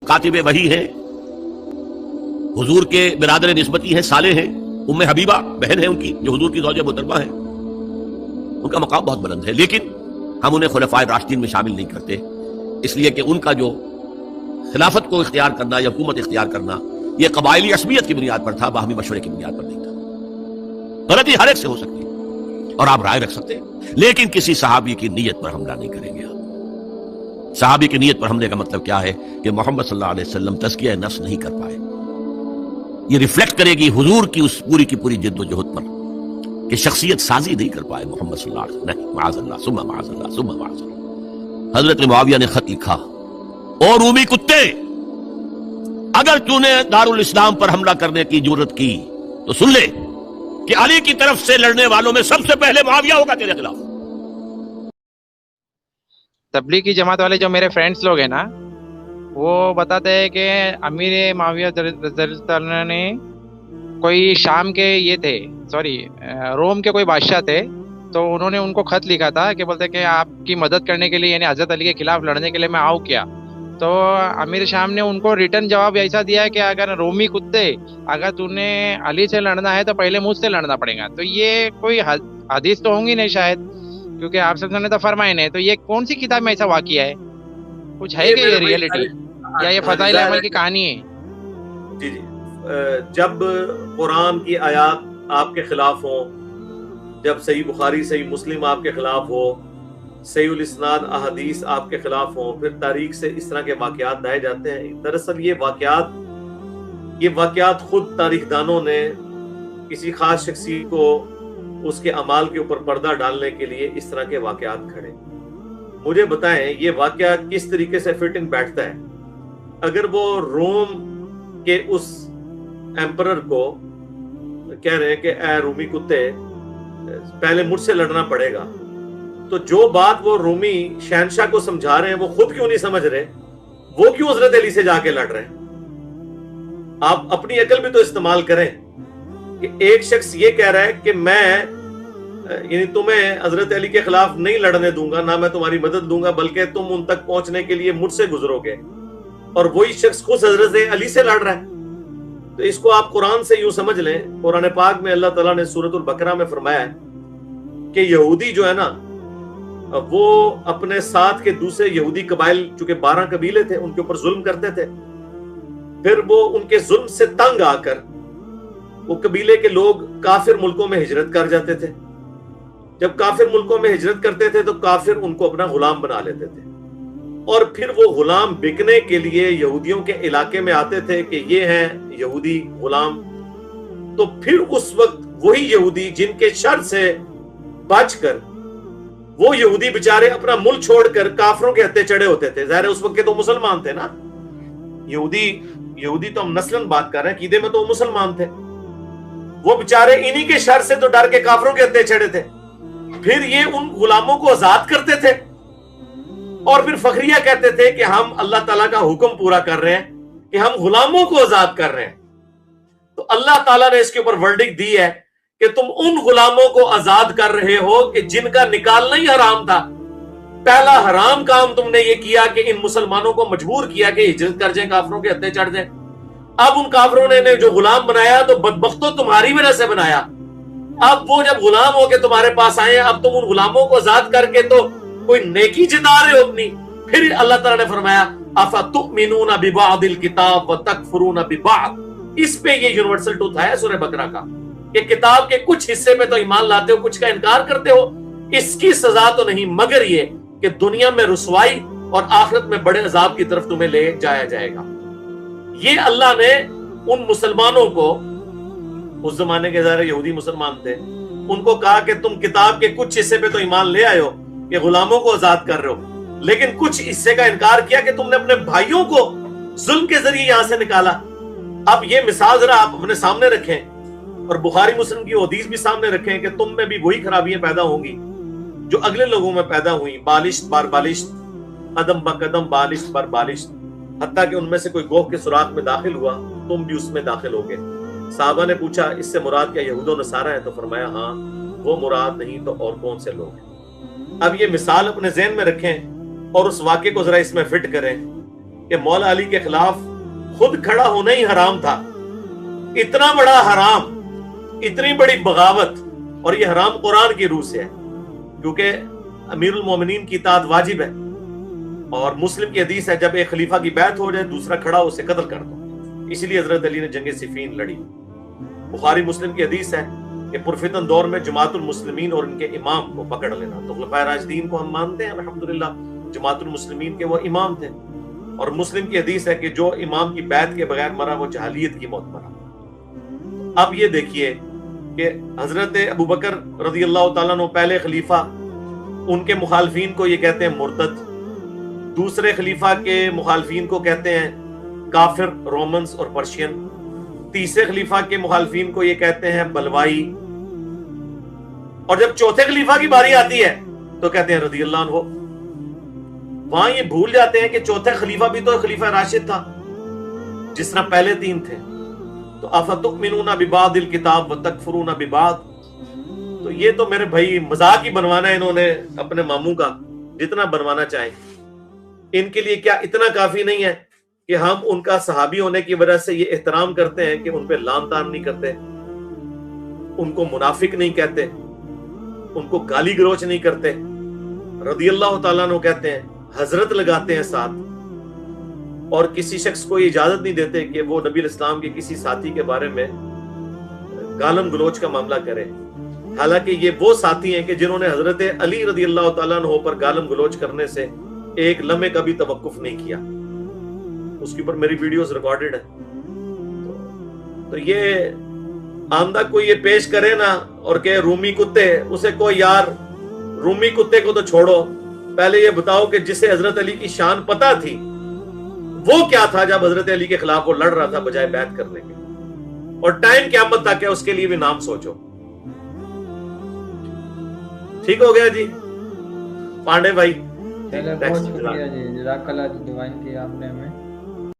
کاتب وحی ہیں، حضور کے برادر نسبتی ہیں، صالح ہیں، ام حبیبہ بہن ہے ان کی جو حضور کی زوجہ محترمہ ہے، ان کا مقام بہت بلند ہے، لیکن ہم انہیں خلفائے راشدین میں شامل نہیں کرتے، اس لیے کہ ان کا جو خلافت کو اختیار کرنا یا حکومت اختیار کرنا یہ قبائلی عصبیت کی بنیاد پر تھا، باہمی مشورے کی بنیاد پر نہیں تھا۔ غلطی ہر ایک سے ہو سکتی ہے اور آپ رائے رکھ سکتے ہیں، لیکن کسی صحابی کی نیت پر حملہ نہیں کریں گے آپ۔ صحابی کی نیت پر حملے کا مطلب کیا ہے کہ محمد صلی اللہ علیہ وسلم تزکیہ نفس نہیں کر پائے، یہ ریفلیکٹ کرے گی حضور کی اس پوری کی پوری جد و جہد پر کہ شخصیت سازی نہیں کر پائے محمد صلی اللہ علیہ وسلم، نہیں، معاذ اللہ ثم معاذ اللہ ثم معاذ اللہ۔ حضرت معاویہ نے خط لکھا، اور رومی کتے، اگر تو نے دارالاسلام پر حملہ کرنے کی جرت کی تو سن لے کہ علی کی طرف سے لڑنے والوں میں سب سے پہلے معاویہ ہوگا تیرے خلاف۔ تبلیغی جماعت والے جو میرے فرینڈس لوگ ہیں نا، وہ بتاتے ہیں کہ امیر معاویہ رضی اللہ عنہ نے کوئی شام کے یہ تھے، روم کے کوئی بادشاہ تھے، تو انہوں نے ان کو خط لکھا تھا کہ بولتے کہ آپ کی مدد کرنے کے لیے، یعنی حضرت علی کے خلاف لڑنے کے لیے میں آؤں کیا؟ تو امیر شام نے ان کو ریٹرن جواب ایسا دیا ہے کہ اگر رومی کتے، اگر تو نے علی سے لڑنا ہے تو پہلے مجھ سے لڑنا پڑے گا۔ تو یہ کوئی حدیث تو ہوں گی نہیں شاید، کیونکہ آپ سب نے تو فرمائے نہیں، تو یہ کون سی کتاب میں ایسا واقعہ ہے؟ کچھ ہے کہ یہ ریئلٹی یا یہ فضائل اعمال کی کہانی ہے؟ جی جی، جب قرآن کی آیات آپ کے خلاف ہوں، جب صحیح بخاری صحیح مسلم آپ کے خلاف ہو، صحیح الاسناد احادیث آپ کے خلاف ہوں، پھر تاریخ سے اس طرح کے واقعات لائے جاتے ہیں۔ دراصل یہ واقعات خود تاریخ دانوں نے کسی خاص شخصیت کو اس کے اعمال کے اوپر پردہ ڈالنے کے لیے اس طرح کے واقعات کھڑے۔ مجھے بتائیں یہ واقعہ کس طریقے سے فٹ ان بیٹھتا ہے؟ اگر وہ روم کے اس ایمپرر کو کہہ رہے ہیں کہ اے رومی کتے پہلے مجھ سے لڑنا پڑے گا، تو جو بات وہ رومی شہنشاہ کو سمجھا رہے ہیں وہ خود کیوں نہیں سمجھ رہے؟ وہ کیوں حضرت علی سے جا کے لڑ رہے ہیں؟ آپ اپنی عقل بھی تو استعمال کریں کہ ایک شخص یہ کہہ رہا ہے کہ میں یعنی تمہیں حضرت علی کے خلاف نہیں لڑنے دوں گا، نہ میں تمہاری مدد دوں گا، بلکہ تم ان تک پہنچنے کے لیے مجھ سے گزرو گے، اور وہی شخص خود حضرت علی سے لڑ رہا ہے۔ تو اس کو آپ قرآن سے یوں سمجھ لیں، قرآن پاک میں اللہ تعالیٰ نے سورۃ البقرہ میں فرمایا ہے کہ یہودی جو ہے نا، وہ اپنے ساتھ کے دوسرے یہودی قبائل، چونکہ 12 قبیلے تھے، ان کے اوپر ظلم کرتے تھے، پھر وہ ان کے ظلم سے تنگ آ کر وہ قبیلے کے لوگ کافر ملکوں میں ہجرت کر جاتے تھے۔ جب کافر ملکوں میں ہجرت کرتے تھے تو کافر ان کو اپنا غلام بنا لیتے تھے، اور پھر وہ غلام بکنے کے لیے یہودیوں کے علاقے میں آتے تھے کہ یہ ہیں یہودی غلام۔ تو پھر اس وقت وہی یہودی جن کے شر سے بچ کر وہ یہودی بیچارے اپنا ملک چھوڑ کر کافروں کے ہتھے چڑھے ہوتے تھے، ظاہر ہے اس وقت کے تو مسلمان تھے نا، یہودی تو ہم نسلاً بات کر رہے ہیں، عقیدے میں تو مسلمان تھے، وہ بیچارے انہی کے شر سے تو ڈر کے کافروں کے ہتھے چڑھے تھے۔ پھر یہ ان غلاموں کو آزاد کرتے تھے اور پھر فخریہ کہتے تھے کہ ہم اللہ تعالیٰ کا حکم پورا کر رہے ہیں کہ ہم غلاموں کو آزاد کر رہے ہیں۔ تو اللہ تعالیٰ نے اس کے اوپر ورڈکٹ دی ہے کہ تم ان غلاموں کو آزاد کر رہے ہو کہ جن کا نکالنا ہی حرام تھا۔ پہلا حرام کام تم نے یہ کیا کہ ان مسلمانوں کو مجبور کیا کہ ہجرت کر جائیں، کافروں کے ہتھے چڑھ جائیں۔ اب ان کافروں نے جو غلام بنایا تو بدبختوں تمہاری وجہ سے بنایا۔ اب وہ جب غلام ہو کے تمہارے پاس آئے، اب تم ان غلاموں کو آزاد کر کے تو کوئی نیکی جتا رہے ہو اپنی۔ پھر اللہ تعالیٰ نے فرمایا اَفَتُؤْمِنُونَ بِبَعْضِ الْكِتَابِ وَتَكْفُرُونَ بِبَعْضٍ۔ اس پہ یہ یونیورسل ٹروتھ ہے سورہ بقرہ کا کہ کتاب کے کچھ حصے پہ تو ایمان لاتے ہو، کچھ کا انکار کرتے ہو۔ اس کی سزا تو نہیں مگر یہ کہ دنیا میں رسوائی اور آخرت میں بڑے عذاب کی طرف تمہیں لے جایا جائے گا۔ یہ اللہ نے ان مسلمانوں کو، اس زمانے کے ظاہر یہودی مسلمان تھے، ان کو کہا کہ تم کتاب کے کچھ حصے پہ تو ایمان لے آئے ہو کہ غلاموں کو آزاد کر رہے ہو، لیکن کچھ حصے کا انکار کیا کہ تم نے اپنے بھائیوں کو ظلم کے ذریعے یہاں سے نکالا۔ اب یہ مثال ذرا آپ اپنے سامنے رکھیں اور بخاری مسلم کی حدیث بھی سامنے رکھیں کہ تم میں بھی وہی خرابیاں پیدا ہوں گی جو اگلے لوگوں میں پیدا ہوئی، بالشت بار بالشت، قدم با قدم، بالشت بر بالشت، حتیٰ کہ ان میں سے کوئی گوہ کے سوراخ میں داخل ہوا، تم بھی اس میں داخل ہوگے۔ صحابہ نے پوچھا اس سے مراد کیا یہود و نصارہ ہے؟ تو فرمایا ہاں، وہ مراد نہیں تو اور کون سے لوگ ہیں؟ اب یہ مثال اپنے ذہن میں رکھیں اور اس واقعے کو ذرا اس میں فٹ کریں کہ مولا علی کے خلاف خود کھڑا ہونا ہی حرام تھا. اتنا بڑا حرام، اتنی بڑی بغاوت، اور یہ حرام قرآن کی روح سے ہے، کیونکہ امیر المومنین کی اطاعت واجب ہے. اور مسلم کی حدیث ہے جب ایک خلیفہ کی بیعت ہو جائے دوسرا کھڑا اسے قتل کر دو. اسی لیے حضرت علی نے جنگ صفین لڑی. بخاری مسلم کی حدیث ہے کہ پرفتن دور میں جماعت المسلمین اور ان کے امام کو پکڑ لینا. تو خلفائے راشدین کو ہم مانتے ہیں الحمدللہ، جماعت المسلمین کے وہ امام تھے. اور مسلم کی حدیث ہے کہ جو امام کی بیعت کے بغیر مرا وہ جہالیت کی موت مرا. اب یہ دیکھیے کہ حضرت ابوبکر رضی اللہ تعالیٰ عنہ پہلے خلیفہ، ان کے مخالفین کو یہ کہتے ہیں مرتد، دوسرے خلیفہ کے مخالفین کو کہتے ہیں کافر، رومنز اور پرشین، تیسرے خلیفہ کے مخالفین کو یہ کہتے ہیں بلوائی، اور جب چوتھے خلیفہ کی باری آتی ہے تو کہتے ہیں رضی اللہ عنہ. وہاں یہ بھول جاتے ہیں کہ چوتھے خلیفہ بھی تو خلیفہ راشد تھا جس طرح پہلے تین تھے. تو افتؤمنون ببعض الکتاب وتکفرون ببعض. تو یہ تو میرے بھائی مذاق ہی بنوانا ہے انہوں نے اپنے ماموں کا، جتنا بنوانا چاہیں. ان کے لیے کیا اتنا کافی نہیں ہے کہ ہم ان کا صحابی ہونے کی وجہ سے یہ احترام کرتے ہیں کہ ان پہ لام تان نہیں کرتے، ان کو منافق نہیں کہتے، ان کو گالی گلوچ نہیں کرتے، رضی اللہ تعالیٰ عنہ کہتے ہیں، حضرت لگاتے ہیں ساتھ، اور کسی شخص کو یہ اجازت نہیں دیتے کہ وہ نبی الاسلام کے کسی ساتھی کے بارے میں گالم گلوچ کا معاملہ کرے. حالانکہ یہ وہ ساتھی ہیں کہ جنہوں نے حضرت علی رضی اللہ تعالیٰ عنہ پر گالم گلوچ کرنے سے ایک لمحے کا بھی توقف نہیں کیا. اس کے اوپر میری ویڈیوز ریکارڈڈ ہے. تو یہ آمدہ کوئی یہ پیش کرے نا اور کہ رومی کتے، اسے کوئی یار رومی کتے کو تو چھوڑو، پہلے یہ بتاؤ کہ جسے حضرت علی کی شان پتہ تھی وہ کیا تھا جب حضرت علی کے خلاف وہ لڑ رہا تھا بجائے بیعت کرنے کے. اور ٹائم قیامت تک ہے، اس کے لیے بھی نام سوچو. ٹھیک ہو گیا جی پانڈے بھائی؟ بہت شکریہ جی، جزاک اللہ، دعائیں کی آپ نے ہمیں.